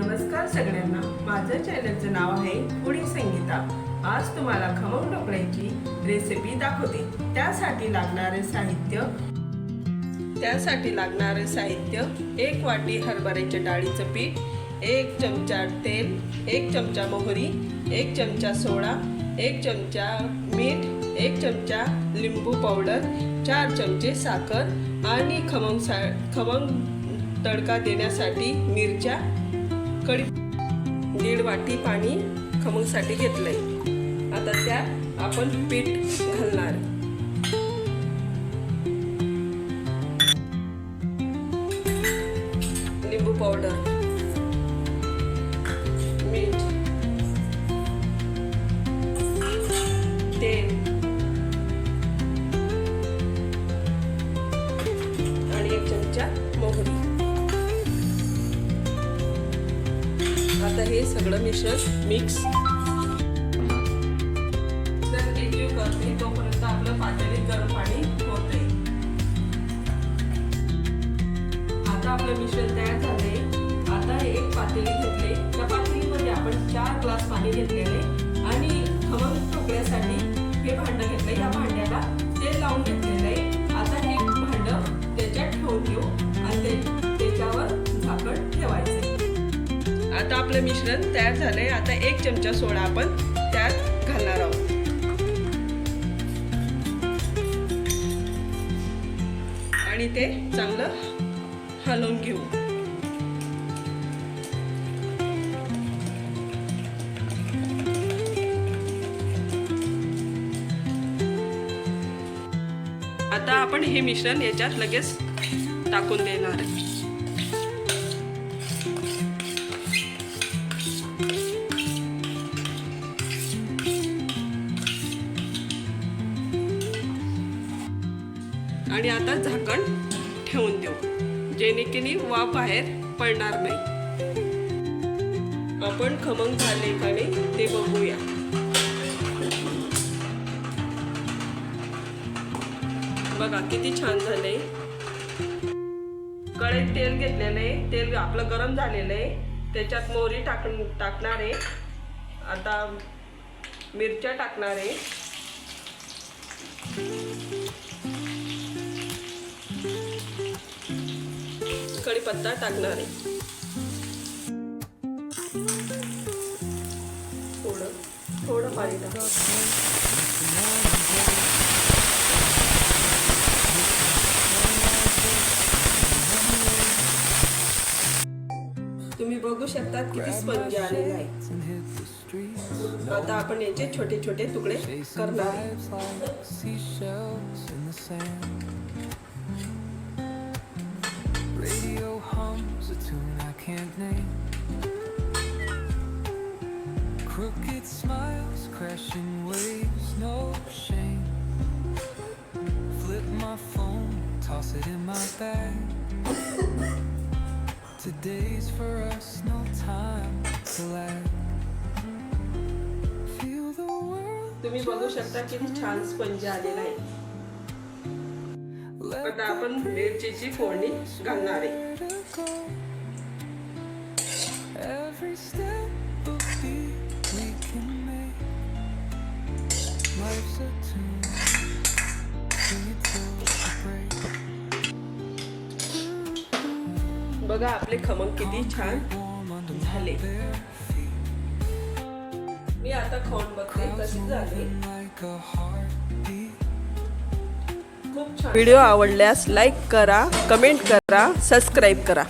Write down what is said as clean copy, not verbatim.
नमस्कार सगळ्यांना, माझ्या चॅनलचं नाव आहे फूडी संगीता। आज तुम्हाला खमंग ढोकळ्याची रेसिपी दाखवते। त्यासाठी लागणारे साहित्य 1 वाटी हरभऱ्याच्या डाळीचं पीठ, 1 चमचा तेल, 1 चमचा मोहरी, 1 चमचा सोडा, 1 चमचा मीठ, 1 चमचा लिंबू पावडर, 4 चमचे साखर आणि खमंग तडका देण्यासाठी मिरच्या, कढी, 1.5 वाटी पाणी खमंगसाठी घेतलंय। आता त्यात आपण पीठ घालणार। लिंबू पावडर, मीठ, तेल आणि 1 चमचा मोहरी। आता हे सगळं मिश्रण मिक्स करते तोपर्यंत आपलं पातेलीत गरम पाणी होते। आता आपलं मिश्रण तयार झाले। आता एक पातेली घेतले, त्या पातेलीमध्ये आपण 4 ग्लास पाणी घेतलेले आणि खमंग ढोकळ्यासाठी हे भांडं घेतले। या भांड्याला तेल लावून घेतलेले। आता हे भांडं त्याच्यात ठेवून देऊ आणि त्याच्यावर झाकण ठेवायचे। आता आपलं मिश्रण तयार झालंय। आता 1 चमचा सोडा आपण त्यात घालणार आहोत आणि ते चांगलं हलवून घेऊ। आता आपण हे मिश्रण याच्यात लगेच टाकून देणार आहे। आणि आता झाकण ठेवून देऊ, जेणेकरून वाफ बाहेर पडणार नाही। आपण खमंग झाले का नाही ते बघूया। बघा किती छान झाले। कढईत तेल घेतलेलं आहे, तेल आपलं गरम झालेलं आहे। त्याच्यात मोहरी टाकणार आहे। आता मिरच्या टाकणार आहे, कढीपत्ता टाकणार आहे, थोडं पाणी टाका। तुम्ही बघू शकता किती स्पंज आलेला आहे। आता आपण याचे छोटे छोटे तुकडे करणार आहे। Crooked smiles, crashing waves, no shame. Flip my phone, toss it in my bag. Today's for us, no time to lag. Feel the world. तुम्ही बघू शकता किती छान स्पंज आलेला आहे। आता आपण मिरचीची फोडणी घालणार आहे। Every step of beat we can make. Life's a tune, sing it till the break. बघा आपले खमंग किती छान झाले। मी आता खाऊन बघते कसे झाले। खूप छान। व्हिडिओ आवडल्यास लाईक करा, कमेंट करा, सबस्क्राईब करा।